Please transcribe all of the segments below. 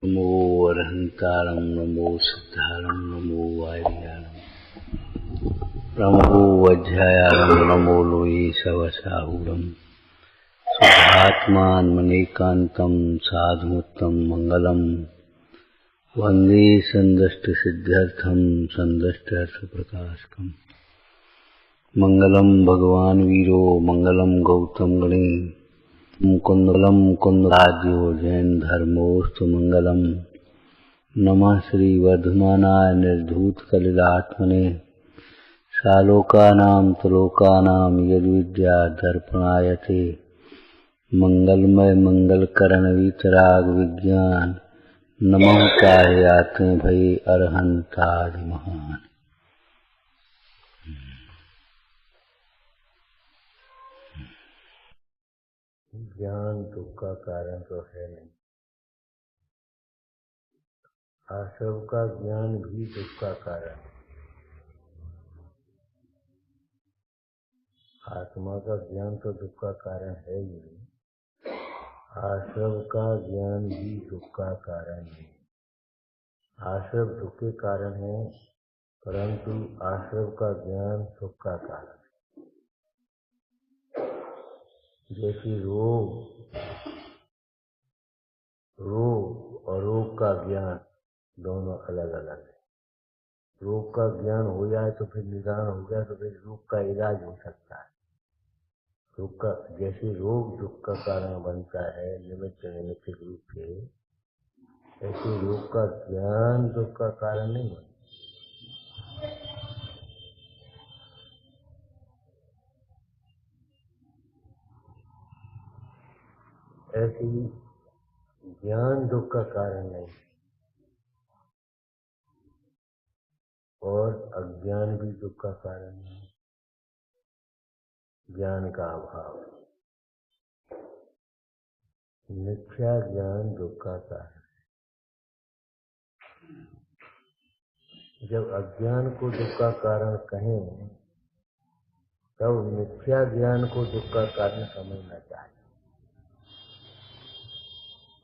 नमो अरहंतारं नमो सिद्धारं नमो वारियारं नमो वज्रायारं नमो लोये सवसाहूरं शुद्धात्मान्मनेकान्तं साधुमुत्तं मंगलम वंदे संदष्टसिद्ध्यर्थं संदष्टार्थप्रकाशकम् मंगलम भगवान वीरो मंगलम गौतम गणे मुकुंदलम कुंदराज्यो जैन धर्मोस्तु मंगलम नमः श्री वर्धमानाय निर्धूत कलिलात्मने सालोकानां त्रिलोकानां यद्विद्या दर्पणायते मंगलमय मंगलकरण वीतराग विज्ञान नमः काहे आते भये अरहंतादि महान। ज्ञान दुख का कारण तो है नहीं, आश्रव का ज्ञान भी दुख का कारण है। आत्मा का ज्ञान तो दुख का कारण है ही नहीं, आश्रव का ज्ञान भी दुख का कारण है। आश्रव दुख के कारण है, परंतु आश्रव का ज्ञान सुख का कारण है। जैसे रोग और रोग का ज्ञान दोनों अलग अलग है। रोग का ज्ञान हो जाए तो फिर निदान हो गया तो फिर रोग का इलाज हो सकता है। रोग का जैसे रोग दुख का कारण बनता है निमित्त निमित्त रूप से, ऐसे रोग का ज्ञान दुख का कारण नहीं बनता। ऐसे ही ज्ञान दुख का कारण नहीं और अज्ञान भी दुख का कारण नहीं। ज्ञान का अभाव, मिथ्या ज्ञान दुख का कारण है। जब अज्ञान को दुख का कारण कहें तब मिथ्या ज्ञान को दुख का कारण समझना चाहिए।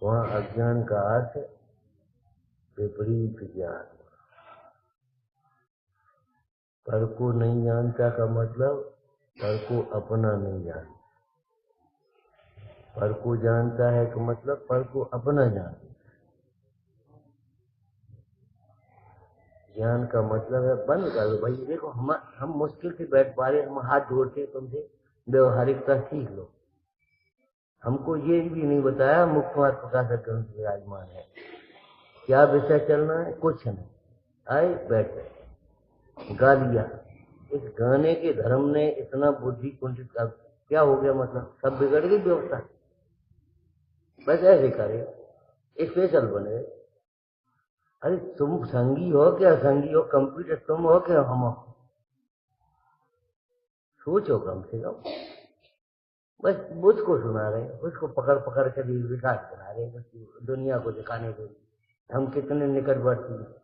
वहाँ अज्ञान का अर्थ विपरीत ज्ञान, पर को नहीं जानता का मतलब पर को अपना नहीं जानता। पर को जानता है का मतलब पर को अपना जानता। ज्ञान का मतलब है बंद कर दो भाई, देखो हम मुश्किल से बैठ पा रहे, हम हाथ जोड़ते तुमसे व्यवहारिकता सीख लो। हमको ये भी नहीं बताया मुख्यवाद प्रकाशक ग्रंथ विराजमान है, क्या विषय चलना है, कुछ नहीं। आए बैठे गा लिया, इस गाने के धर्म ने इतना बुद्धि कुंठित कर क्या हो गया, मतलब सब बिगड़ गई व्यवस्था। बस ऐसे करे स्पेशल बने। अरे तुम संगी हो क्या संगी हो, कंप्यूटर तुम हो क्या हम हो, सोचो कम से कम। बस मुझको सुना रहे, उसको पकड़ पकड़ कर विकास बना रहे, बस दुनिया को दिखाने के लिए हम कितने निकटवर्ती हैं।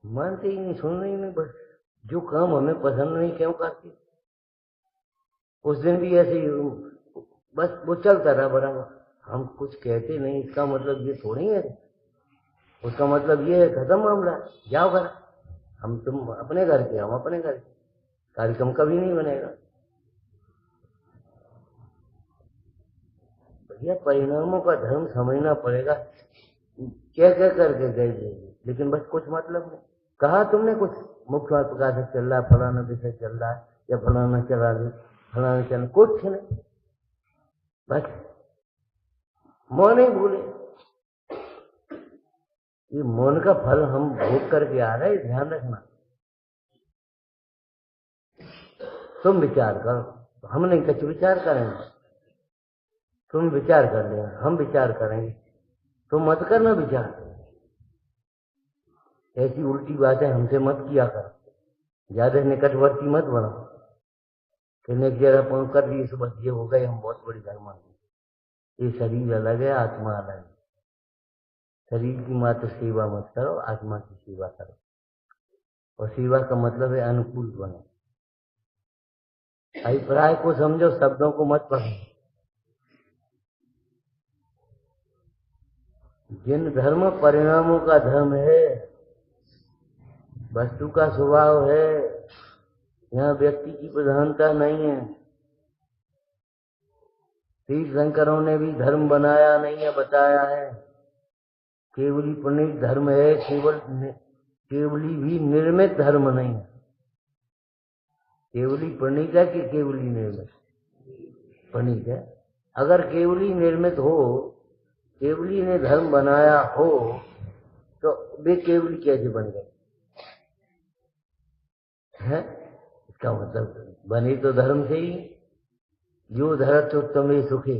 मानते ही नहीं, सुन ही नहीं, बस जो काम हमें पसंद नहीं क्यों करते। उस दिन भी ऐसे ही बस वो चलता रहा बराबर, हम कुछ कहते नहीं, इसका मतलब ये थोड़ी है, उसका मतलब ये है खत्म मामला, जाओ घर, हम तुम अपने घर के, हम अपने घर के, कार्यक्रम कभी नहीं बनेगा। भैया परिणामों का धर्म समझना पड़ेगा। क्या क्या करके गए, लेकिन बस कुछ मतलब नहीं। कहा तुमने कुछ मुख्य प्रकाशक चल रहा है, फलाना विषय चल रहा है, या फलाना चला रही, फलाना चल, कुछ नहीं, बस मौन ही भूले। ये मौन का फल हम भोग करके आ रहे, ध्यान रखना। तुम विचार करो, हम नहीं कुछ विचार करेंगे, तुम विचार कर लेना, हम विचार करेंगे, तुम मत करना विचार। ऐसी उल्टी बातें हमसे मत किया करो, ज्यादा निकटवर्ती मत बनो कि नेक जगह पहुंच कर दिए सुबह ये हो गए, हम बहुत बड़ी धर्म। ये शरीर अलग है, आत्मा अलग है। शरीर की मात्र सेवा मत करो, आत्मा की सेवा करो। और सेवा का मतलब है अनुकूल बनो। अभिप्राय को समझो, शब्दों को मत पढ़ो। जिन धर्म परिणामों का धर्म है, वस्तु का स्वभाव है, यहाँ व्यक्ति की प्रधानता नहीं है। तीर्थंकरों ने भी धर्म बनाया नहीं है, बताया है। केवली प्रणीत धर्म है, केवली भी निर्मित धर्म नहीं है। केवली प्रणीत है कि केवली निर्मित? प्रणीत है। अगर केवली निर्मित हो, केवली ने धर्म बनाया हो, तो वे केवली कैसे बन गए हैं? इसका मतलब बने तो धर्म से ही। जो धरत उत्तमे सुखे,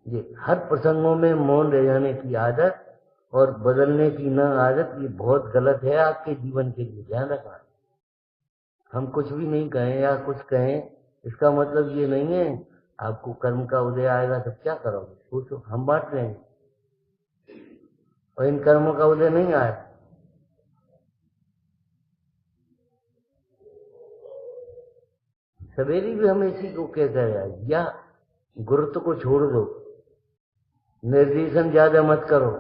ये हर प्रसंगों में मौन रह जाने की आदत और बदलने की न आदत, ये बहुत गलत है आपके जीवन के लिए, ध्यान रखना। हम कुछ भी नहीं कहें या कुछ कहें, इसका मतलब ये नहीं है आपको कर्म का उदय आएगा तब क्या करोगे, सोचो। हम बांट रहे हैं और इन कर्मों का उदय नहीं आया। सवेरे भी हम इसी को कहते हैं, या गुरुत्व को छोड़ दो, निर्देशन ज्यादा मत करो,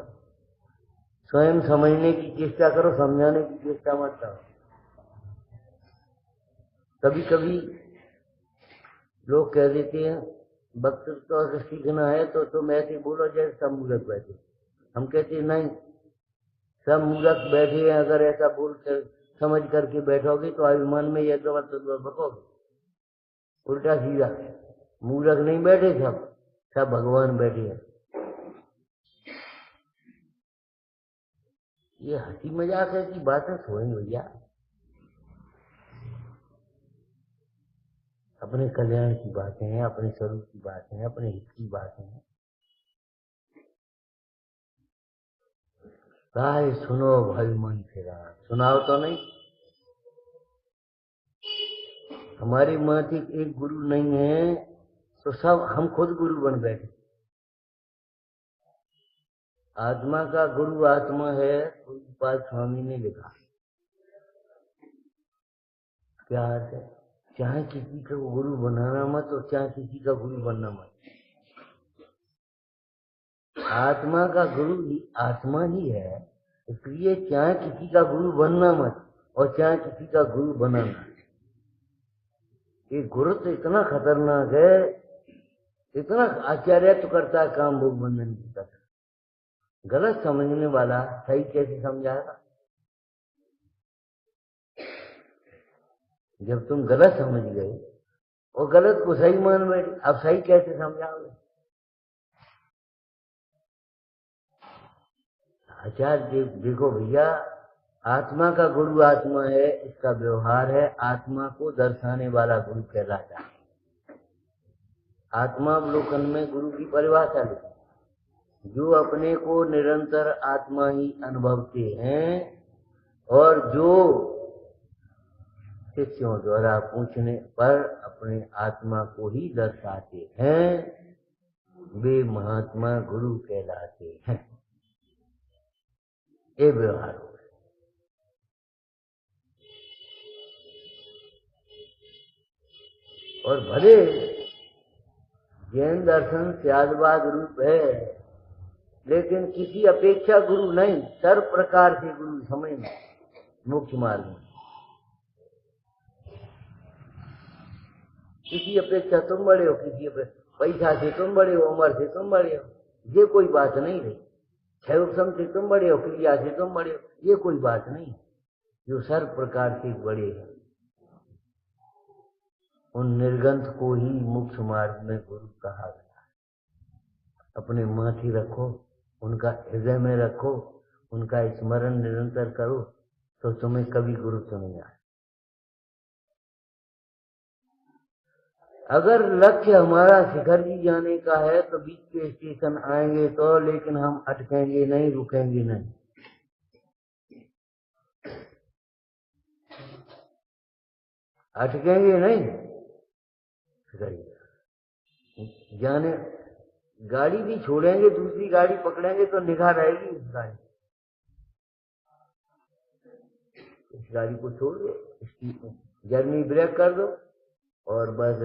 स्वयं समझने की चेष्टा करो, समझाने की चेष्टा मत करो। कभी कभी लोग कह देते हैं वक्तृत्व अगर सीखना है तो तुम ऐसे बोलो जैसे सब मूर्ख बैठे। हम कहते नहीं, सब मूर्ख बैठे हैं, अगर ऐसा बोल कर समझ करके बैठोगे तो अभिमान में यह तो बकोगे। उल्टा सीधा, मूर्ख नहीं बैठे, सब भगवान बैठे हैं। ये हंसी मजाक है की बातें छोड़ेंगे भैया, अपने कल्याण की बातें हैं, अपने स्वरूप की बातें हैं, अपने हित की बातें हैं। काहे सुनो भाई मन फिरा, सुनाओ तो नहीं। हमारी माँ की एक गुरु नहीं है तो सब हम खुद गुरु बन बैठे। आत्मा का गुरु आत्मा है, पाद स्वामी ने लिखा। क्या अर्थ है? चाहे किसी का गुरु बनाना मत और चाहे किसी का गुरु बनना मत। आत्मा का गुरु ही आत्मा ही है, इसलिए चाहे किसी का गुरु बनना मत और चाहे किसी का गुरु बनाना। ये गुरु तो इतना खतरनाक है, इतना आश्चर्य तो करता है काम भोग बंधन की तरह। गलत समझने वाला सही कैसे समझाएगा? जब तुम गलत समझ गए और गलत को सही मान बैठे, अब सही कैसे समझाओगे? आचार्य देखो भैया, आत्मा का गुरु आत्मा है, इसका व्यवहार है, आत्मा को दर्शाने वाला गुरु कहलाता है। आत्मावलोकन में गुरु की परिभाषा लिखी, जो अपने को निरंतर आत्मा ही अनुभवते हैं और जो शिष्यों द्वारा पूछने पर अपने आत्मा को ही दर्शाते हैं, वे महात्मा गुरु कहलाते हैं। ये व्यवहार हो। और भले जैन दर्शन त्यागवाद रूप है, लेकिन किसी अपेक्षा गुरु नहीं, सर्व प्रकार से गुरु समझना मुख्य मार्ग में। किसी अपेक्षा तुम बड़े हो, किसी अपेक्षा पैसा से तुम बड़े हो, उम्र से तुम बड़े हो, ये कोई बात नहीं रही। क्षयोक्षम से तुम बड़े हो, क्रिया से तुम बड़े हो, ये कोई बात नहीं। जो सर्व प्रकार से बड़े हैं उन निर्गंथ को ही मुख्य मार्ग में गुरु कहा गया। अपने माथे रखो, उनका हृदय में रखो, उनका स्मरण निरंतर करो, तो तुम्हें कभी गुरु तो नहीं आए। अगर लक्ष्य हमारा शिखर जी जाने का है तो बीच के स्टेशन आएंगे तो, लेकिन हम अटकेंगे नहीं, रुकेंगे नहीं। अटकेंगे नहीं, जाने गाड़ी भी छोड़ेंगे, दूसरी गाड़ी पकड़ेंगे तो निगाह रहेगी इस गाड़ी। इस गाड़ी को छोड़ दो, इसकी जर्नी ब्रेक कर दो और बस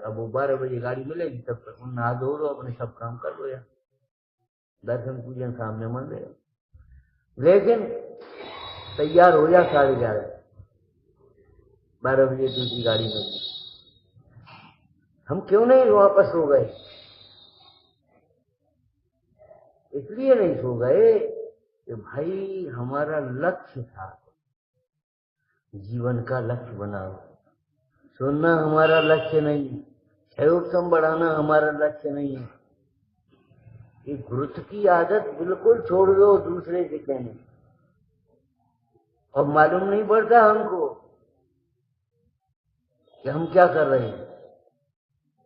अब वो 12 बजे गाड़ी मिलेगी, तब तक नहा धो लो, अपने सब काम कर लो यार। दर्शन पूजन सामने मंदिर, लेकिन तैयार हो जा 11:30, 12 बजे दूसरी गाड़ी में। हम क्यों नहीं वापस सो गए? इसलिए नहीं सो गए कि भाई हमारा लक्ष्य था, जीवन का लक्ष्य बनाओ। सुनना हमारा लक्ष्य नहीं है, क्षयोत्सव बढ़ाना हमारा लक्ष्य नहीं है। ये गुरुत्व की आदत बिल्कुल छोड़ दो दूसरे से कहने, और मालूम नहीं पड़ता हमको कि हम क्या कर रहे हैं।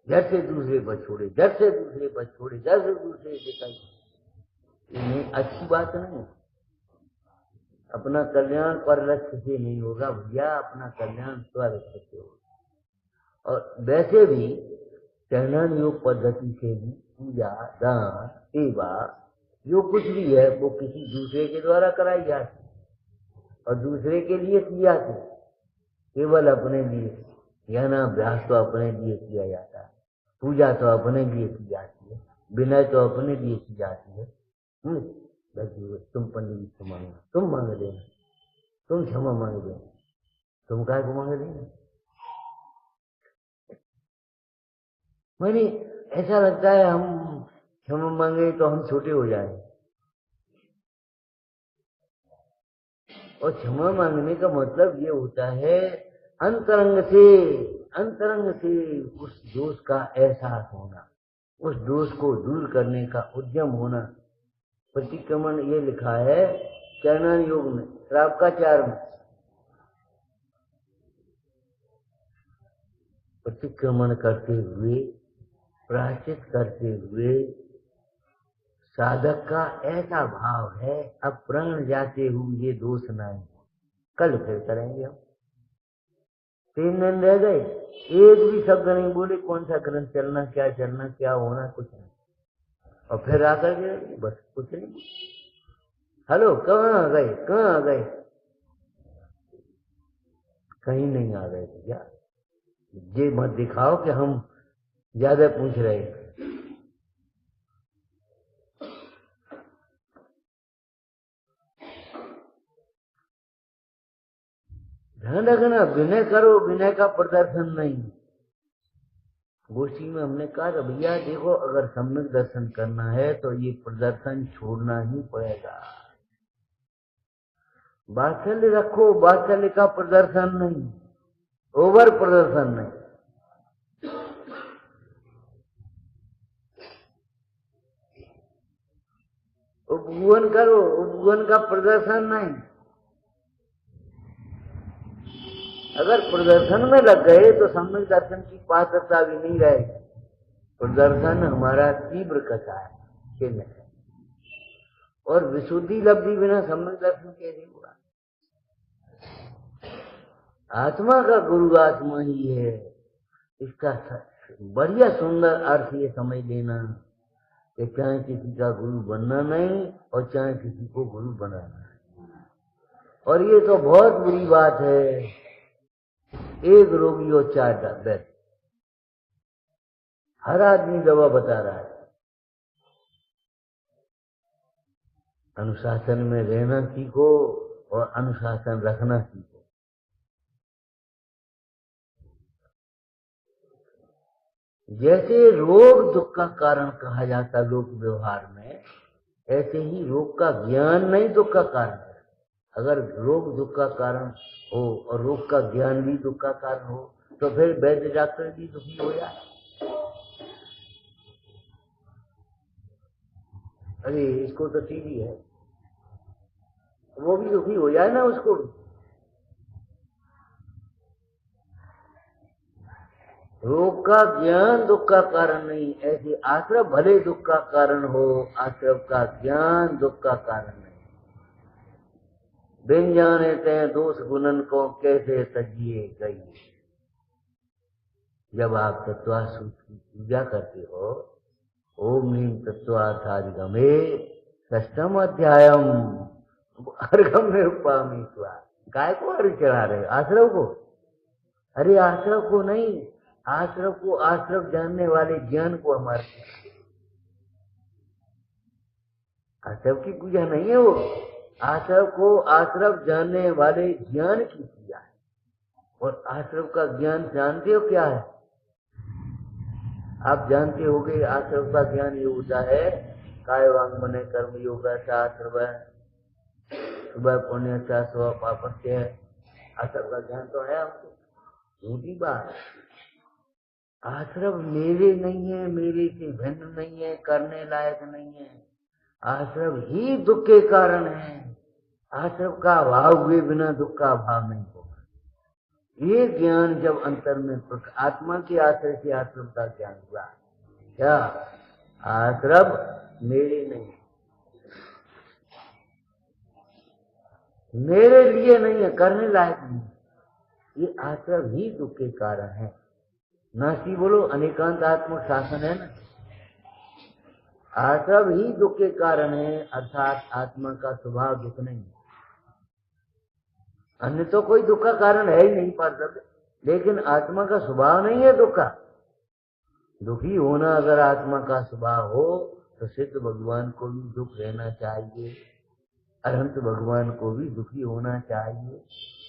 जड़ से दूसरे पर छोड़े, जड़ से दूसरे पर छोड़े, जड़ से दूसरे से कहीं, ये अच्छी बात नहीं। अपना कल्याण पर लक्ष्य से नहीं होगा भैया, अपना कल्याण स्वलक्ष्य से होगा। और वैसे भी चरणन योग पद्धति से भी पूजा, दान, सेवा जो कुछ भी है वो किसी दूसरे के द्वारा कराई जाती और दूसरे के लिए किया जाती, केवल अपने लिए। ज्ञान अभ्यास तो अपने लिए किया जाता है, पूजा तो अपने लिए की जाती है, विनय तो अपने लिए की जाती है। तुम पंडित जी से मांगना, तुम मांग देना, तुम क्षमा मांग देना, तुम काय को मांग देना। मैंने ऐसा लगता है हम क्षमा मांगे तो हम छोटे हो जाए, और क्षमा मांगने का मतलब ये होता है अंतरंग से उस दोष का एहसास होना, उस दोष को दूर करने का उद्यम होना। प्रतिक्रमण ये लिखा है चरणन योग में, श्रावकाचार में, प्रतिक्रमण करते हुए, प्रायश्चित करते हुए साधक का ऐसा भाव है, अब प्राण जाते हुए दोष नहीं, कल फिर करेंगे हम। 3 दिन रह गए, एक भी शब्द नहीं बोले, कौन सा ग्रंथ चलना, क्या होना, कुछ नहीं। और फिर आकर के बस कुछ नहीं, हेलो कहाँ आ गए, कहीं नहीं आ गए भैया। ये मत दिखाओ कि हम ज्यादा पूछ रहे हैं। ध्यान रखना, विनय करो, विनय का प्रदर्शन नहीं। गोष्ठी में हमने कहा था भैया देखो, अगर सम्यक दर्शन करना है तो ये प्रदर्शन छोड़ना ही पड़ेगा। वात्सल्य रखो, वात्सल्य का प्रदर्शन नहीं, ओवर प्रदर्शन नहीं। उपगुहन करो, उपगुहन का प्रदर्शन नहीं। अगर प्रदर्शन में लग गए तो सम्यक दर्शन की पात्रता भी नहीं रहेगी। प्रदर्शन हमारा तीव्र कथा है, चिन्ह है, और विशुद्धि लब्धि बिना सम्यक दर्शन कैसे हुआ। आत्मा का गुरु आत्मा ही है, इसका बढ़िया सुंदर अर्थ ये समझ लेना कि चाहे किसी का गुरु बनना नहीं और चाहे किसी को गुरु बनाना है। और ये तो बहुत बुरी बात है, एक रोगी और 4 वैद्य, हर आदमी दवा बता रहा है। अनुशासन में रहना सीखो और अनुशासन रखना सीखो। जैसे रोग दुख का कारण कहा जाता लोक व्यवहार में, ऐसे ही रोग का ज्ञान नहीं दुख का कारण है। अगर रोग दुख का कारण हो और रोग का ज्ञान भी दुख का कारण हो तो फिर वैद्य डॉक्टर भी दुखी हो जाए। अरे इसको तो टीबी है, वो भी दुखी हो जाए ना उसको। रोग का ज्ञान दुख का कारण नहीं, ऐसे आश्रव भले दुख का कारण हो, आश्रव का ज्ञान दुख का कारण नहीं। बिन जाने ते दोष गुणन को कैसे तजिए गई। जब आप तत्वासूत्र की पूजा करते हो, ओम ह्रीं तत्वार्थाधिगमे षष्ठम अध्यायम अर्घम निरुपामी स्वा। काय को अर्घ चढ़ा रहे, आश्रव को? अरे आश्रव को नहीं, आश्रव को आश्रव जानने वाले ज्ञान को हमारे आश्रव की पूजा नहीं है वो, आश्रव को आश्रव जानने वाले ज्ञान की पूजा है। और आश्रव का ज्ञान जानते हो क्या है? आप जानते होगे आश्रव का ज्ञान ये होता है, काय वांग मन कर्म योग आश्रव, सुबह पुण्य स्व पापस्य। आश्रव का ज्ञान तो है हमको, झूठी बात। आश्रव मेरे नहीं है, मेरे से भिन्न नहीं है, करने लायक नहीं है। आश्रव ही दुख के कारण है। आश्रव का अभाव हुए बिना दुख का अभाव नहीं होगा। ये ज्ञान जब अंतर में आत्मा के आश्रय से आश्रव का ज्ञान हुआ, क्या आश्रव मेरे नहीं, मेरे लिए नहीं है, करने लायक नहीं, ये आश्रव ही दुख के कारण है। नास्ति बोलो, अनेकांत आत्मक शासन है ना। आश्रव ही दुख के कारण है, अर्थात आत्मा का स्वभाव दुख नहीं। अन्य तो कोई दुख का कारण है ही नहीं पर, लेकिन आत्मा का स्वभाव नहीं है दुख का। दुखी होना अगर आत्मा का स्वभाव हो तो सिद्ध भगवान को भी दुख रहना चाहिए, अनंत भगवान को भी दुखी होना चाहिए,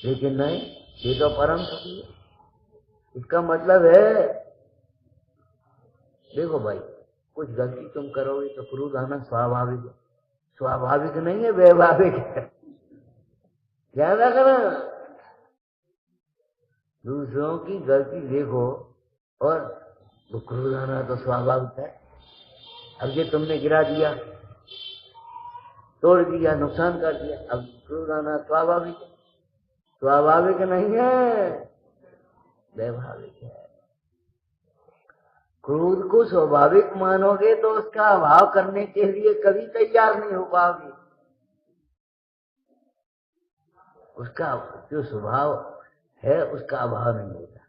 लेकिन नहीं, ये तो परम सुखी है। इसका मतलब है, देखो भाई, कुछ गलती तुम करोगे तो क्रोध आना स्वाभाविक है। स्वाभाविक नहीं है, वैभाविक है। ध्यान रखना, दूसरों की गलती देखो और तो क्रोध आना तो स्वाभाविक है। अब ये तुमने गिरा दिया, तोड़ दिया, नुकसान कर दिया, अब क्रोध आना स्वाभाविक है। स्वाभाविक नहीं है, वैभाविक है। क्रोध को स्वाभाविक मानोगे तो उसका अभाव करने के लिए कभी तैयार नहीं हो पाओगे। उसका जो स्वभाव है उसका अभाव नहीं होता,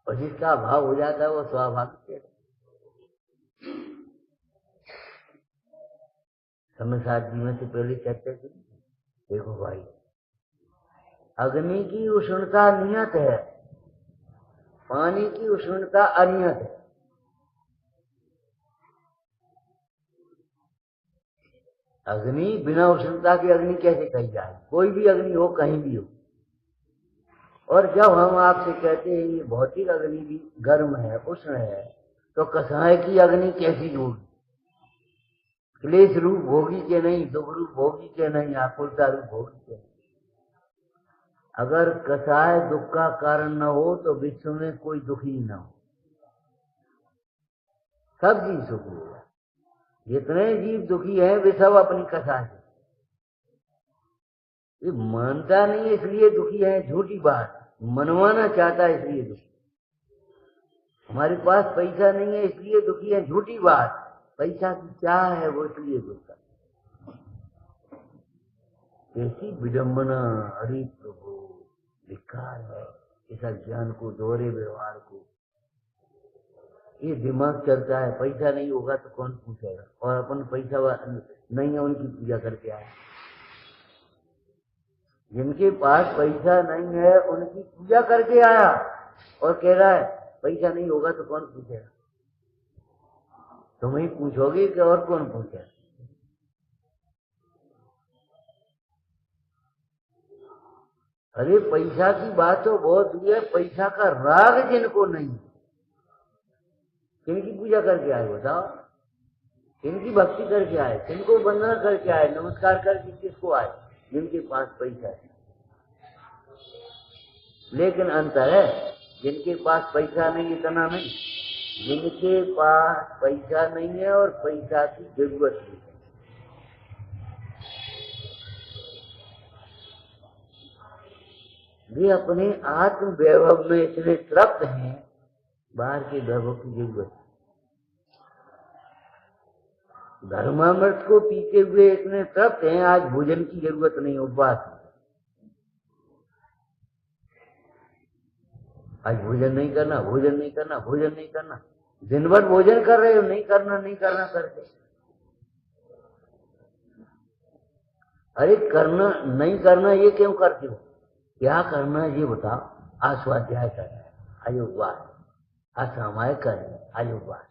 और जिसका अभाव हो जाता है वो स्वाभाविक है। समय साथ जीवन से पहले चर्चा की। देखो भाई, अग्नि की उष्णता नियत है, पानी की उष्णता अनियत है। अग्नि बिना उष्णता की अग्नि कैसे कही जाए? कोई भी अग्नि हो, कहीं भी हो। और जब हम आपसे कहते हैं ये भौतिक अग्नि भी गर्म है, उष्ण है, तो कसाय की अग्नि कैसी होगी? क्लेश रूप होगी कि नहीं, दुख रूप होगी कि नहीं, आकुलता रूप होगी कि नहीं? अगर कसाय दुख का कारण न हो तो विश्व में कोई दुखी न हो, सब जीव सुखी होगा। जितने जीव दुखी हैं वे सब अपनी कसाय से, ये मानता नहीं इसलिए दुखी है, झूठी बात। मनवाना चाहता है इसलिए दुखी। हमारे पास पैसा नहीं है इसलिए दुखी है, झूठी बात। पैसा की चाह है वो इसलिए दुखी। ऐसी विडम्बना, हरि प्रभु, धिक्कार है इस ज्ञान को, दोहरे व्यवहार को। ये दिमाग चलता है, पैसा नहीं होगा तो कौन पूछेगा, और अपन पैसा नहीं है उनकी पूजा करके आए। जिनके पास पैसा नहीं है उनकी पूजा करके आया और कह रहा है पैसा नहीं होगा तो कौन पूछेगा? तुम ही पूछोगे कि और कौन पूछेगा? अरे पैसा की बात तो बहुत हुई है, पैसा का राग जिनको नहीं, किनकी पूजा करके आए बताओ? किनकी भक्ति करके आए? किनको वंदना करके आए, नमस्कार करके किसको आए? जिनके पास पैसा है। लेकिन अंतर है, जिनके पास पैसा नहीं इतना नहीं, जिनके पास पैसा नहीं है और पैसा की जरूरत नहीं है, वे अपने आत्म वैभव में इतने तृप्त हैं, बाहर के वैभव की जरूरत है। धर्मामृत को पीते हुए इतने तृप्त हैं, आज भोजन की जरूरत नहीं, उपवास। आज भोजन नहीं करना, भोजन नहीं करना, भोजन नहीं करना। दिन भर भोजन कर रहे हो, नहीं करना नहीं करना करके। अरे करना नहीं करना ये क्यों करते हो? क्या करना है ये बताओ। आज स्वाध्याय करना है, आज उपवास। आज सामायिक करना है, आज उपवास।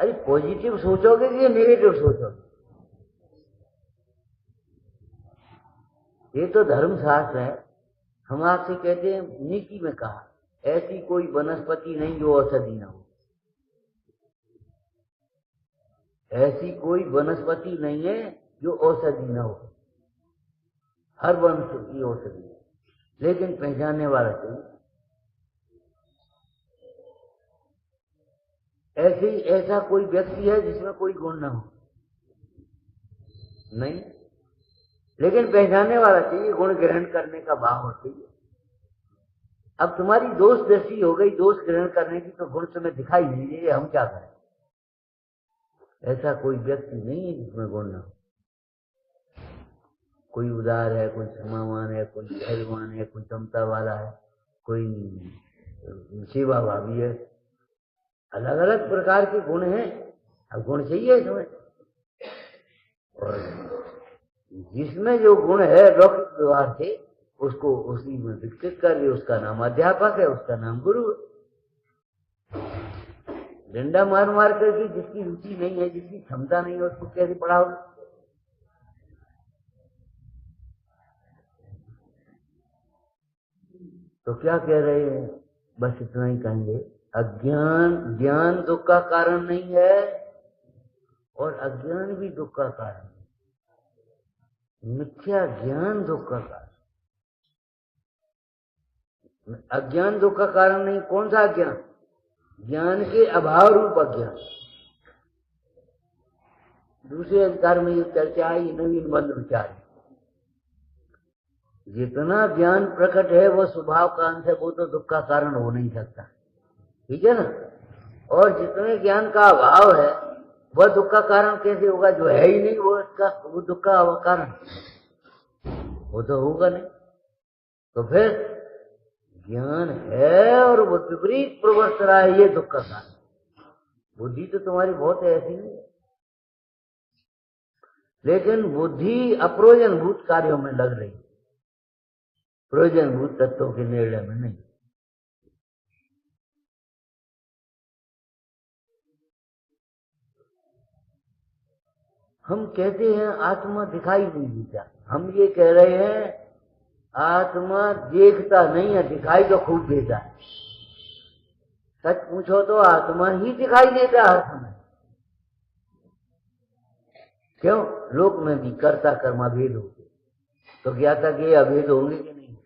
अरे पॉजिटिव सोचोगे कि नेगेटिव सोचोगे? ये तो धर्मशास्त्र है। हम आपसे कहते हैं, नीति में कहा ऐसी कोई वनस्पति नहीं जो औषधि ना हो। ऐसी कोई वनस्पति नहीं है जो औषधि ना हो। हर वनस्पति औषधि है, लेकिन पहचानने वाला चाहिए। ऐसे ही ऐसा कोई व्यक्ति है जिसमें कोई गुण ना हो? नहीं, लेकिन पहचानने वाला चाहिए, गुण ग्रहण करने का भाव चाहिए। अब तुम्हारी दोष दृष्टि हो गई दोष ग्रहण करने की, तो गुण तुम्हें दिखाई नहीं दे, हम क्या करें? ऐसा कोई व्यक्ति नहीं है जिसमें गुण ना हो। कोई उदार है, कोई क्षमावान है, कोई धैर्यवान है, कोई समता वाला है, कोई सेवा भावी है। अलग अलग प्रकार के गुण हैं। अब गुण चाहिए इसमें, और जिसमें जो गुण है लौकिक व्यवहार से उसको उसी में विकसित कर रही, उसका नाम अध्यापक है, उसका नाम गुरु है। डंडा मार मार करके जिसकी रुचि नहीं है, जिसकी क्षमता नहीं है, उसको कैसे पढ़ाओगे? तो क्या कह रहे हैं? बस इतना ही कहेंगे, अज्ञान ज्ञान दुख का कारण नहीं है और अज्ञान भी दुख का कारण है। मिथ्या ज्ञान दुख का कारण। अज्ञान दुख का कारण नहीं। कौन सा अज्ञान? ज्ञान के अभाव रूप अज्ञान। दूसरे अधिकार में ये चर्चा आई, नवीन बंद विचार। जितना ज्ञान प्रकट है वो स्वभाव का अंश है, वो तो दुख का कारण हो नहीं सकता, ठीक है ना? और जितने ज्ञान का अभाव है वह दुख का कारण कैसे होगा? जो है ही नहीं वो दुख का कारण, वो तो होगा नहीं। तो फिर ज्ञान है और वो विपरीत प्रवर्त रहा है, ये दुख का कारण। बुद्धि तो तुम्हारी बहुत ऐसी नहीं है, लेकिन बुद्धि अप्रयोजनभूत कार्यों में लग रही, प्रयोजनभूत तत्वों के निर्णय में नहीं। हम कहते हैं आत्मा दिखाई नहीं देता, हम ये कह रहे हैं आत्मा देखता नहीं है, दिखाई तो खूब देता है। सच पूछो तो आत्मा ही दिखाई देता है हर समय। क्यों? लोक में भी कर्ता कर्मा भेद होते, तो ज्ञाता के अभेद होंगे कि नहीं?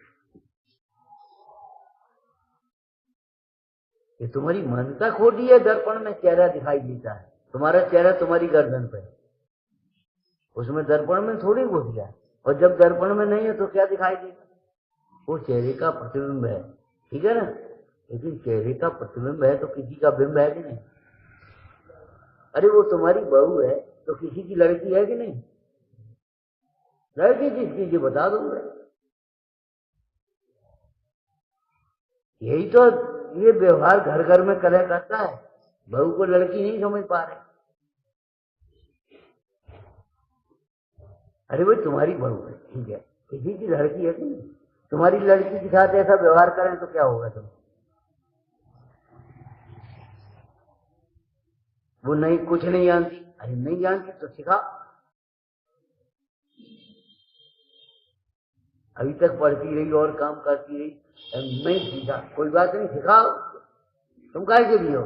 ये तुम्हारी मान्यता खोटी है। दर्पण में चेहरा दिखाई देता है, तुम्हारा चेहरा तुम्हारी गर्दन पे है, उसमें दर्पण में थोड़ी घुस गया। और जब दर्पण में नहीं है तो क्या दिखाई देगा? वो चेहरे का प्रतिबिंब है, ठीक है ना? लेकिन चेहरे का प्रतिबिंब है तो किसी का बिंब है कि नहीं? अरे वो तुम्हारी बहू है तो किसी की लड़की है कि नहीं? लड़की किसकी जी बता दो। यही तो ये व्यवहार घर घर में कलह करता है। बहू को लड़की नहीं समझ पा रहे। अरे भाई तुम्हारी बहू है, ठीक है, किसी की लड़की है कि नहीं? तुम्हारी लड़की के साथ ऐसा व्यवहार करें तो क्या होगा? तुम वो नहीं, कुछ नहीं जानती। अरे नहीं जानती तो सिखा। अभी तक पढ़ती रही और काम करती रही, नहीं सीखा, कोई बात नहीं, सिखाओ। तुम काहे के लिए हो?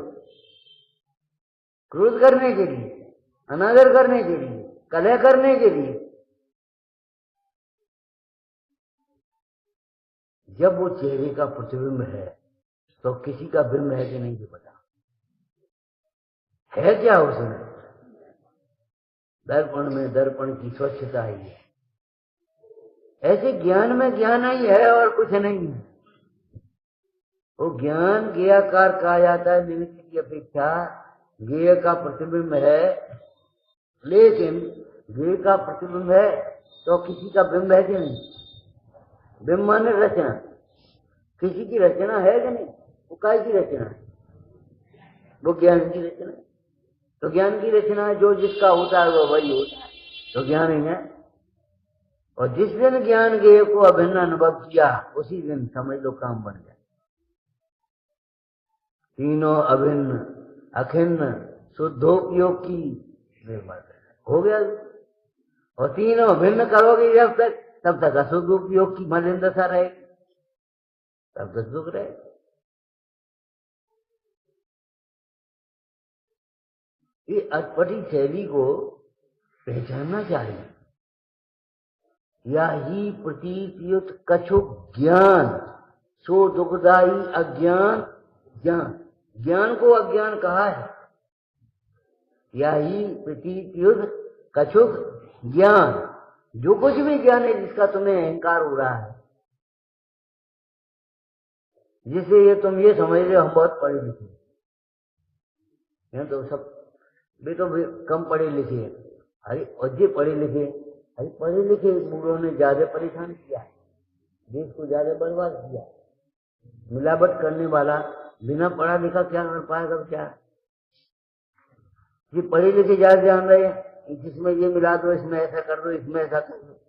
क्रोध करने के लिए, अनादर करने के लिए, कलह करने के लिए? जब वो चेहरे का प्रतिबिंब है तो किसी का बिंब है कि नहीं ये बता। है क्या उसमें? दर्पण में दर्पण की स्वच्छता ही है। ऐसे ज्ञान में ज्ञान ही है और कुछ नहीं है। वो ज्ञान ज्ञाकार कहा जाता है निमित्त की अपेक्षा। ज्ञेय का प्रतिबिंब है, लेकिन ज्ञेय का प्रतिबिंब है तो किसी का बिंब है कि नहीं? बिंब माने रचना। किसी की रचना है कि नहीं? वो काय की रचना है? वो ज्ञान की रचना है। तो ज्ञान की रचना है, जो जिसका होता है वो वही होता है, तो ज्ञान ही है। और जिस दिन ज्ञान ज्ञेय को अभिन्न अनुभव किया उसी दिन समझ लो काम बन गया। तीनों अभिन्न, अखिन्न, शुद्धोपयोग की हो गया। और तीनों भिन्न करोगे जब तक, तब तक अशुद्ध उपयोग की मलिन दशा रहेगी, तब तक दुख रहेगा। ये अटपटी शैली को पहचानना चाहिए। या ही प्रतीत युत कछुक ज्ञान सो दुखदाई अज्ञान ज्ञान। ज्ञान को अज्ञान कहा है। या ही प्रतीत युत कछुक ज्ञान, जो कुछ भी ज्ञान है जिसका तुम्हें अहंकार हो रहा है, जिसे ये तुम ये समझ रहे हो हम बहुत पढ़े लिखे हैं, तो सब वे तो कम पढ़े लिखे हैं। अरे और ये पढ़े लिखे, अरे पढ़े लिखे बूढ़ों ने ज्यादा परेशान किया, देश को ज्यादा बर्बाद किया। मिलावट करने वाला बिना पढ़ा लिखा क्या कर पाएगा क्या? ये पढ़े लिखे ज्यादा जान रहे हैं, जिसमें ये मिला दो, इसमें ऐसा कर दो, इसमें ऐसा कर दो।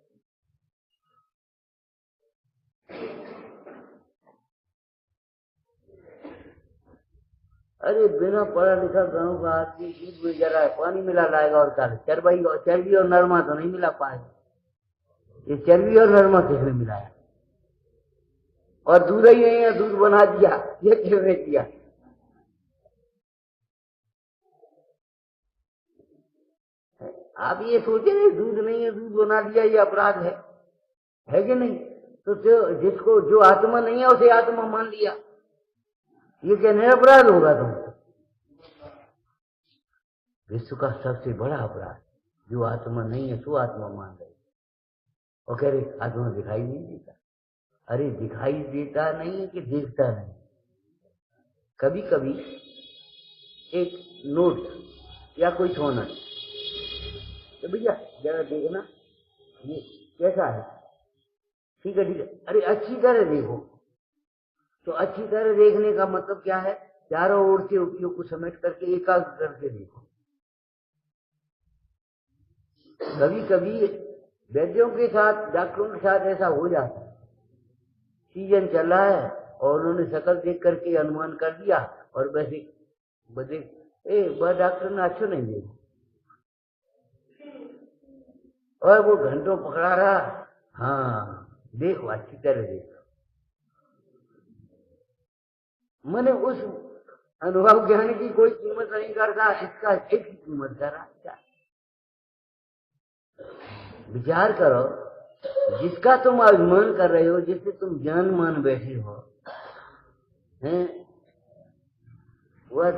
अरे बिना पढ़ा लिखा गांव का आदमी दूध में जरा पानी मिला लाएगा और क्या? चर्बी और नरमा तो नहीं मिला पाएगा। ये चर्बी और नरमा किसने मिलाया? और दूध ही नहीं है, दूध बना दिया, ये किसने किया? आप ये सोचे दूध नहीं है, दूध बना दिया, ये अपराध है कि नहीं? तो जिसको जो आत्मा नहीं है उसे आत्मा मान लिया, ये क्या अपराध होगा? तुम विश्व का सबसे बड़ा अपराध, जो आत्मा नहीं है सो आत्मा मान रहे और कह रहे आत्मा दिखाई नहीं देता। अरे दिखाई देता नहीं कि देखता नहीं। कभी कभी एक नोट या कोई सोना, तो भैया जरा देखना ये कैसा है, ठीक है ठीक है, अरे अच्छी तरह देखो। तो अच्छी तरह देखने का मतलब क्या है? चारों ओर से उपयोग को समेट करके एकाग्र करके देखो। कभी कभी वैद्यों के साथ, डॉक्टरों के साथ ऐसा हो जाता है, सीजन चल रहा है और उन्होंने शक्ल देख करके अनुमान कर दिया और वैसे वह डॉक्टर ने अच्छा नहीं देखा और वो घंटों पकड़ा रहा। हाँ देखो, अच्छी तरह देखो। मैंने उस अनुभव ज्ञान की कोई कीमत नहीं करता, इसका एक ही कीमत कर रहा। क्या विचार करो, जिसका तुम अभिमान कर रहे हो, जिससे तुम ज्ञान मान बैठे हो, हैं वह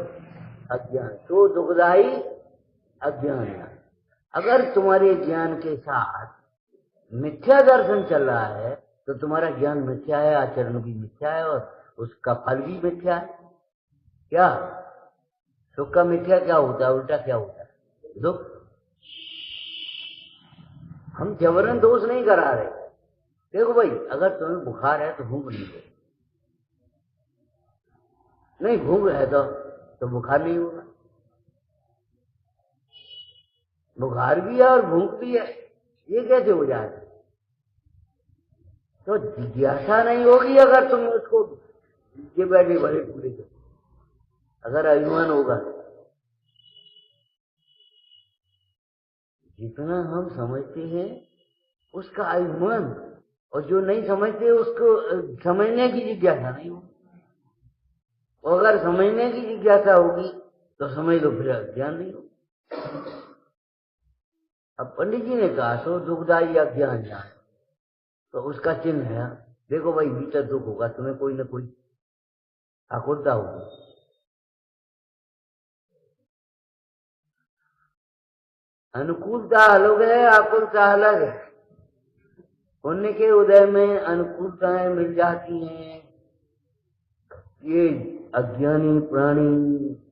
अज्ञान तो दुखदाई अज्ञान। अगर तुम्हारे ज्ञान के साथ मिथ्या दर्शन चल रहा है तो तुम्हारा ज्ञान मिथ्या है, आचरण भी मिथ्या है और उसका फल भी मिथ्या है। क्या सुख का मिथ्या क्या होता है? उल्टा क्या होता है? दुख। हम जबरन दोष नहीं करा रहे। देखो भाई, अगर तुम्हें बुखार है तो भूख नहीं भूख है तो बुखार नहीं होगा। बुखार भी है और भूख भी है, ये कैसे हो जाए? तो जिज्ञासा नहीं होगी अगर तुम उसको ये बैठे भले पूरे कर। अगर अभिमान होगा, जितना हम समझते हैं उसका अभिमान, और जो नहीं समझते उसको समझने की जिज्ञासा नहीं होगी। और अगर समझने की जिज्ञासा होगी तो समझ लो फिर ज्ञान नहीं होगा। अब पंडित जी ने कहा सो दुखदाई अज्ञान जान, तो उसका चिन्ह है। देखो भाई, भीतर दुख होगा, तुम्हें कोई ना कोई आकुलता होगी। अनुकूलता अलग है, आकुलता अलग है। पुण्य के उदय में अनुकूलताएं मिल जाती हैं। ये अज्ञानी प्राणी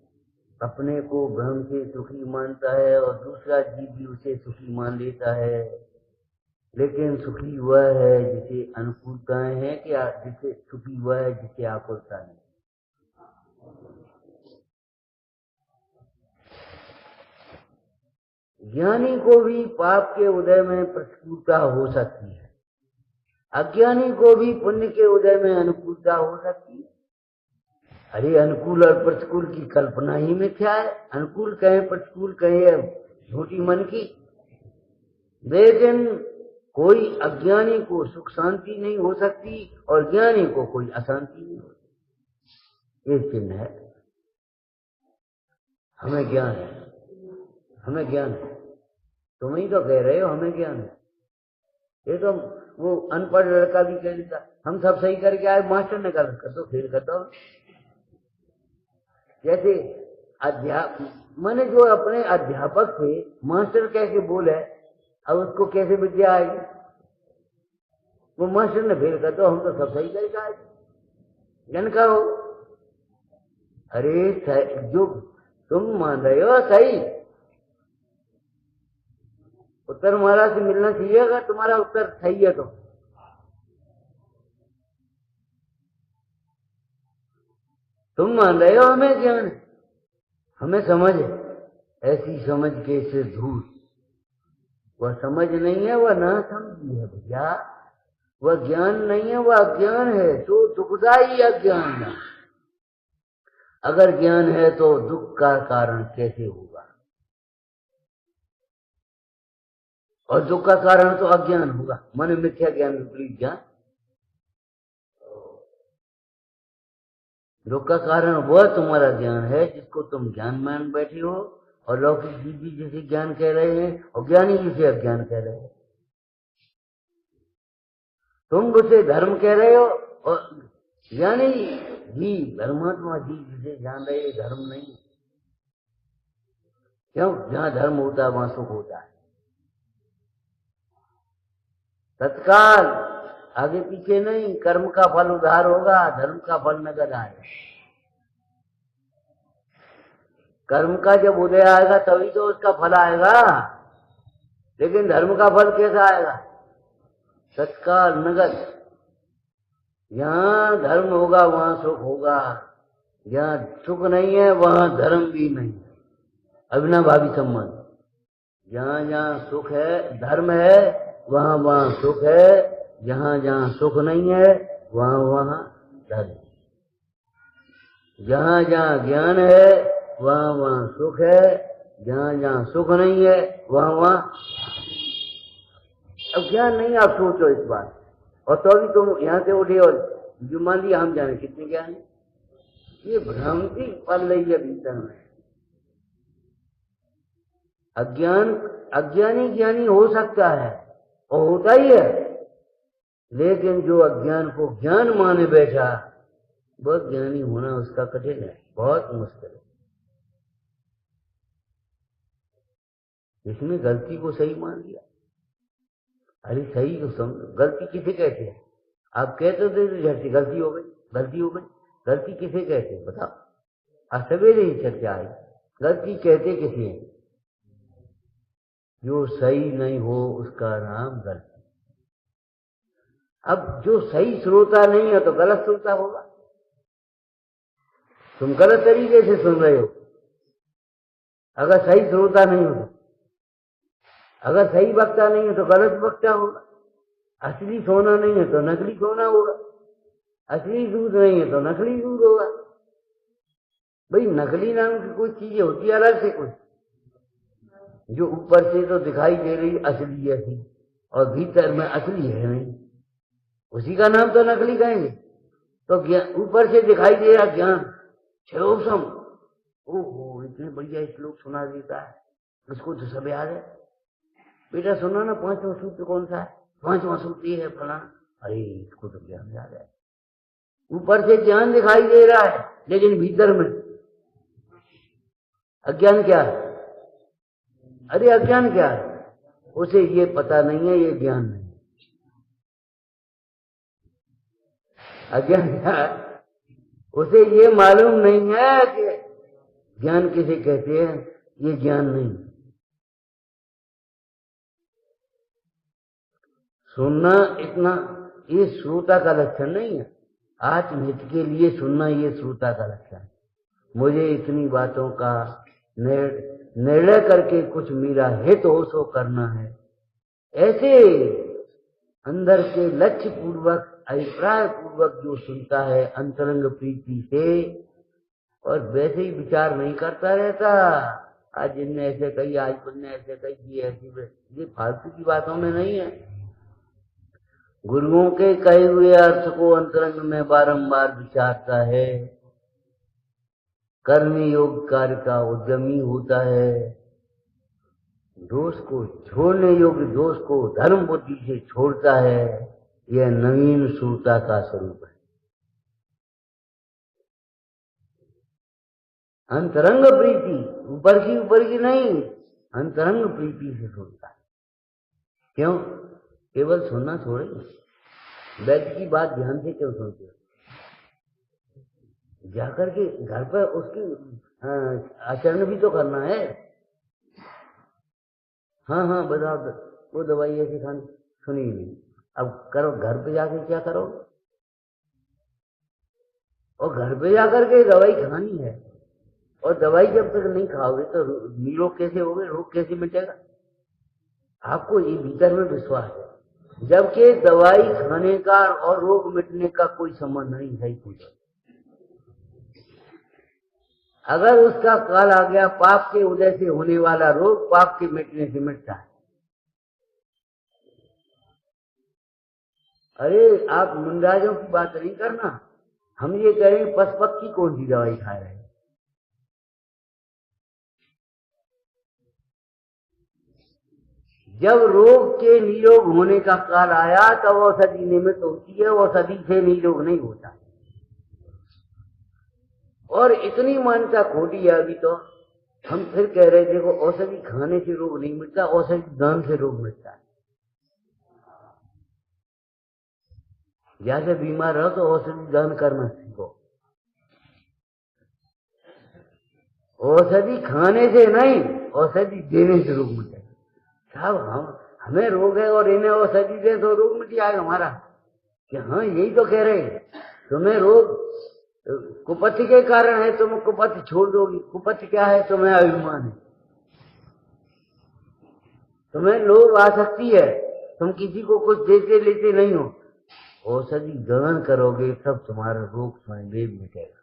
अपने को भ्रम से सुखी मानता है और दूसरा जीव भी उसे सुखी मान लेता है। लेकिन सुखी वह है जिसे अनुकूलताएं हैं, कि जिसे सुखी वह है जिसे आकुलता नहीं। ज्ञानी को भी पाप के उदय में प्रतिकूलता हो सकती है, अज्ञानी को भी पुण्य के उदय में अनुकूलता हो सकती है। अरे अनुकूल और प्रतिकूल की कल्पना ही मिथ्या है। अनुकूल कहें प्रतिकूल कहें झूठी मन की। लेकिन कोई अज्ञानी को सुख शांति नहीं हो सकती और ज्ञानी को कोई अशांति नहीं हो सकती। ये चिन्ह है। हमें ज्ञान है, हमें ज्ञान है। तुम ही तो कह रहे हो हमें ज्ञान है। ये तो वो अनपढ़ लड़का भी कह देता हम सब सही करके आए, मास्टर ने गलत कर दो, फेल कर दो। जैसे मैंने जो अपने अध्यापक थे, मास्टर कैसे बोले, अब उसको कैसे विद्या आएगी? वो मास्टर ने फेल कर दो, हम तो सब सही करके आए। जन कहो अरे जो तुम मान रहे हो सही, उत्तर महाराज से मिलना चाहिए अगर तुम्हारा उत्तर सही है तो। तुम मान रहे हो हमें ज्ञान है, हमें समझ है। ऐसी समझ के से दूर, वह समझ नहीं है, वह ना समझी है भैया। वह ज्ञान नहीं है, वह अज्ञान है। तो दुखदाई अज्ञान है। अगर ज्ञान है तो दुख का कारण कैसे होगा? और दुख का कारण तो अज्ञान होगा, मन मिथ्या ज्ञान, विपरीत ज्ञान। दुख का कारण वह तुम्हारा ज्ञान है जिसको तुम ज्ञान मान बैठे हो, और लौकिक जीवी जिसे ज्ञान कह रहे हैं और ज्ञानी जिसे अज्ञान कह रहे हैं। तुम उसे धर्म कह रहे हो और ज्ञानी जी धर्मात्मा जी जिसे जान रहे धर्म नहीं। क्यों? जहां धर्म होता है वहां सुख होता है तत्काल, आगे पीछे नहीं। कर्म का फल उधार होगा, धर्म का फल नगद आएगा। कर्म का जब उदय आएगा तभी तो उसका फल आएगा, लेकिन धर्म का फल कैसा आएगा? तत्काल नगद। जहां धर्म होगा वहां सुख होगा, जहां सुख नहीं है वहां धर्म भी नहीं। अविनाभावी संबंध। जहां जहां सुख है, धर्म है, वहां वहां सुख है। जहां जहां सुख नहीं है वहां वहां धर्म। जहां जहां ज्ञान है वहां वहां सुख है, जहां जहां सुख नहीं है वहां वहां। अब ज्ञान नहीं, आप सोचो इस बात। और तो भी तुम यहां से उठे और जो मान लिया हम जाने कितने ज्ञान है। ये भ्रांति पल रही है भीतर में। अज्ञानी ज्ञानी हो सकता है और होता ही है, लेकिन जो अज्ञान को ज्ञान माने बैठा, वह ज्ञानी होना उसका कठिन है, बहुत मुश्किल है। इसमें गलती को सही मान लिया। अरे सही को समझो, गलती किसे कहते हैं? आप कहते थे तो झट से गलती हो गई, गलती हो गई। गलती किसे कहते हैं बताओ? आज सवेरे ही चर्चा आई, गलती कहते किसे हैं? जो सही नहीं हो उसका नाम गलती। अब जो सही श्रोता नहीं है तो गलत श्रोता होगा। तुम गलत तरीके से सुन रहे हो अगर सही श्रोता नहीं हो। अगर सही वक्ता नहीं है तो गलत वक्ता होगा। असली सोना नहीं है तो नकली सोना होगा। असली दूध नहीं है तो नकली दूध होगा। भाई नकली नाम की कोई चीज होती है अलग से, कुछ जो ऊपर से तो दिखाई दे रही असली ऐसी और भीतर में असली है नहीं, उसी का नाम तो नकली कहेंगे। तो ऊपर से दिखाई दे रहा ज्ञान क्षयोपम, ओहो इतने बढ़िया श्लोक सुना देता है, इसको तो सब याद है। बेटा सुना ना पांचवा सूत्र कौन सा है? पांचवा सूत्र ये है फला। अरे इसको तो ज्ञान याद है। ऊपर से ज्ञान दिखाई दे रहा है लेकिन भीतर में अज्ञान क्या है? अरे अज्ञान क्या है? उसे ये पता नहीं है, ये ज्ञान नहीं। अज्ञान क्या है? उसे ये मालूम नहीं है कि ज्ञान किसे कहते हैं, ये ज्ञान नहीं। सुनना इतना ये श्रोता का लक्षण नहीं है। आत्महित के लिए सुनना ये श्रोता का लक्षण है। मुझे इतनी बातों का निर्णय करके कुछ मेरा हित हो सो करना है, ऐसे अंदर के लक्ष्य पूर्वक अभिप्राय पूर्वक जो सुनता है अंतरंग प्रीति से, और वैसे ही विचार नहीं करता रहता, आज इनने ऐसे कही, आज उनने ऐसे कही, ये फालतू की बातों में नहीं है। गुरुओं के कहे हुए अर्थ को अंतरंग में बारंबार विचारता है, कर्मी योग कार्य का उद्यमी होता है, दोष को छोड़ने योग्य दोष को धर्म बुद्धि से छोड़ता है। यह नवीन सूरता का स्वरूप है। अंतरंग प्रीति, ऊपर की नहीं, अंतरंग प्रीति से सुनता है। क्यों? केवल सुनना थोड़े, वैद्य की बात ध्यान से क्यों सुनते हो? जाकर के घर पर उसकी आचरण भी तो करना है। हाँ बताओ, वो दवाई ऐसी खानी, सुनी नहीं, अब करो घर पे जाके क्या करो? और घर पे जाकर के दवाई खानी है, और दवाई जब तक नहीं खाओगे तो निरोग कैसे होगे, रोग कैसे मिटेगा? आपको ये भीतर में विश्वास है, जबकि दवाई खाने का और रोग मिटने का कोई संबंध नहीं है। पूछो, अगर उसका काल आ गया, पाप के उदय से होने वाला रोग पाप के मिटने से मिटता है। अरे आप मुंडाजों की बात नहीं करना, हम ये कह रहे हैं पशुपत की कौन सी दवाई खा रहे हैं? जब रोग के निरोग होने का काल आया तब औषधि निमित्त होती है, औषधि से निरोग नहीं होता। और इतनी मान्यता खोटी है अभी तो। हम फिर कह रहे देखो, औषधि खाने से रोग नहीं मिटता, औषधि दान से रोग मिटता है। जैसे बीमार रहो तो औषधि दान करना सीखो, औषधि खाने से नहीं, औषधि देने से रोग मिटेगा। साहब हमें रोग है और इन्हें औषधि दे तो रोग मिट जाएगा हमारा? कि हाँ, यही तो कह रहे हैं, तुम्हें रोग कुपथि के कारण है, तुम कुपथि छोड़ दोगी। कुपथि क्या है? तुम्हें अभिमान है, तुम्हें लोभ आसक्ति है, तुम किसी को कुछ देते लेते नहीं हो। औषधि दान करोगे तब तुम्हारा रोग स्वयं मिटेगा।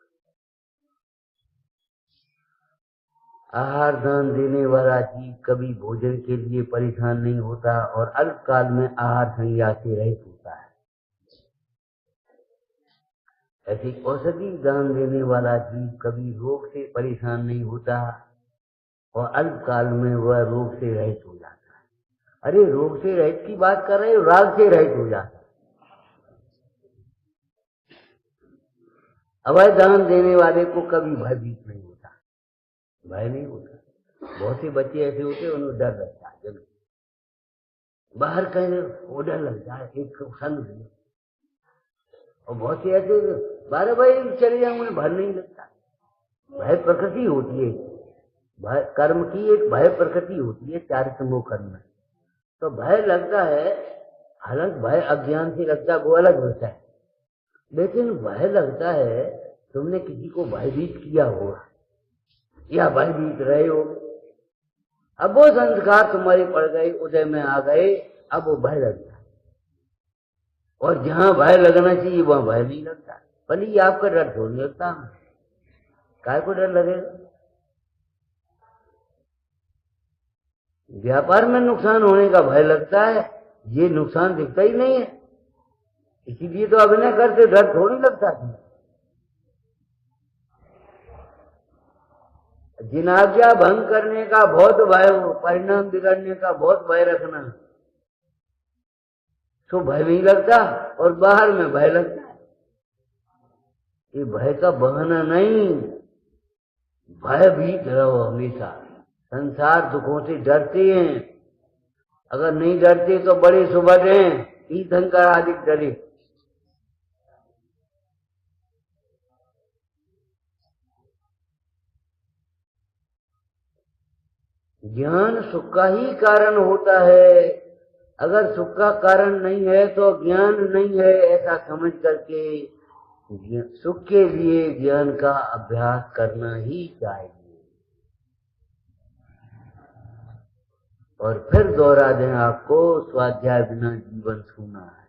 आहार दान देने वाला जीव कभी भोजन के लिए परेशान नहीं होता और अल्पकाल में आहार संज्ञा से रहित होता है। ऐसी औषधि दान देने वाला जीव कभी रोग से परेशान नहीं होता और अल्पकाल में वह रोग से रहित हो जाता है। अरे रोग से रहित की बात कर रहे हो, राग से रहित हो जाता है। अभय दान देने वाले को कभी भयभीत नहीं होता, भय नहीं होता। बहुत से बच्चे ऐसे होते हैं, उन्हें डर लगता है, जब बाहर कहीं वो डर लगता है, एक संग से। और बहुत से ऐसे 12 बजे चले जाए, उन्हें भय नहीं लगता। भय प्रकृति होती है, भय कर्म की एक भय प्रकृति होती है, चारित्र्य कर्म में। तो भय लगता है, हालांकि भय अज्ञान से लगता है, वो अलग होता है। लेकिन भय लगता है, तुमने किसी को भयभीत किया होगा या भयभीत रहे हो, अब वो संस्कार तुम्हारे पड़ गए, उदय में आ गए, अब वो भय लगता है। और जहां भय लगना चाहिए वहां भय नहीं लगता। भले ही आपका डर थोड़ी लगता, काय को डर लगेगा? व्यापार में नुकसान होने का भय लगता है, ये नुकसान दिखता ही नहीं है, इसीलिए तो अभिनय करते, डर थोड़ी लगता है। जिनाज्ञा भंग करने का बहुत भय हो, परिणाम बिगड़ने का बहुत भय रखना, तो भय नहीं लगता और बाहर में भय लगता है। ये भय का बहाना नहीं, भयभीत रहो हमेशा। संसार दुखों से डरते हैं, अगर नहीं डरते तो बड़े सुभग हैं, तीर्थंकर आदि डरे। ज्ञान सुख का ही कारण होता है, अगर सुख का कारण नहीं है तो ज्ञान नहीं है, ऐसा समझ करके सुख के लिए ज्ञान का अभ्यास करना ही चाहिए। और फिर दोहरा दें आपको, स्वाध्याय बिना जीवन सूना है।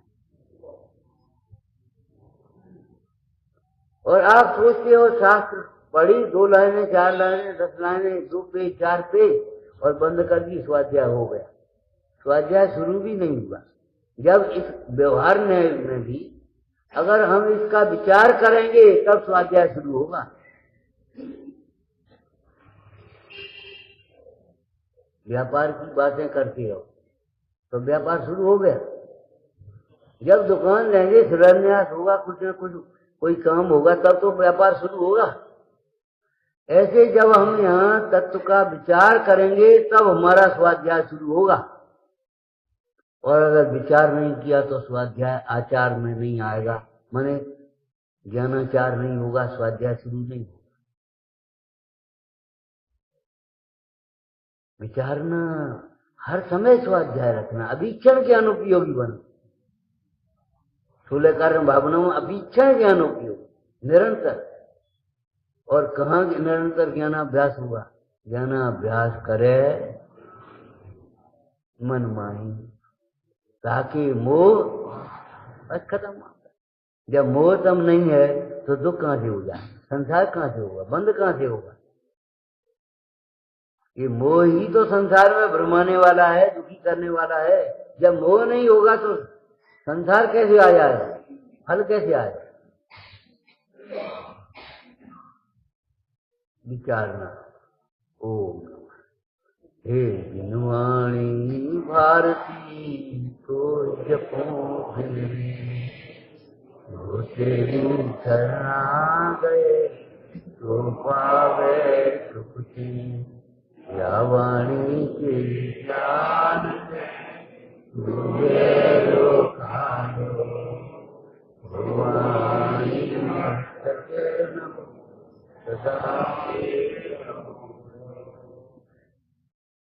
और आप सोचते हो शास्त्र पढ़ी 2 लाइनें 4 लाइनें 10 लाइनें 2 पेज 4 पेज और बंद कर दी, स्वाध्याय हो गया। स्वाध्याय शुरू भी नहीं हुआ। जब इस व्यवहार में भी अगर हम इसका विचार करेंगे तब स्वाध्याय शुरू होगा। व्यापार की बातें करते हो तो व्यापार शुरू हो गया। जब दुकान लेंगे, शिलान्यास होगा, कुछ न कुछ कोई काम होगा, तब तो व्यापार शुरू होगा। ऐसे जब हम यहाँ तत्व का विचार करेंगे तब हमारा स्वाध्याय शुरू होगा। और अगर विचार नहीं किया तो स्वाध्याय आचार में नहीं आएगा, माने ज्ञानाचार नहीं होगा, स्वाध्याय शुरू नहीं होगा। विचारना, हर समय स्वाध्याय रखना, अभीक्षण ज्ञान उपयोगी बनो। स्थूल कारण भावनाओं अभीक्षण ज्ञान उपयोगी निरंतर। और कहाँ निरंतर ज्ञानाभ्यास हुआ? ज्ञानाभ्यास करे मन माही ताकि मोह बस खत्म हो। जब मोह तम नहीं है तो दुख कहां से हो जाए, संसार कहां से होगा, बंद कहां से होगा? ये मोह ही तो संसार में भ्रमाने वाला है, दुखी करने वाला है। जब मोह नहीं होगा तो संसार कैसे आ जाएगा, फल कैसे आएगा? विचारना। ओम हे जिनवाणी भारती तो जपो वो तेरी शरणा गए तो पावे सुख की।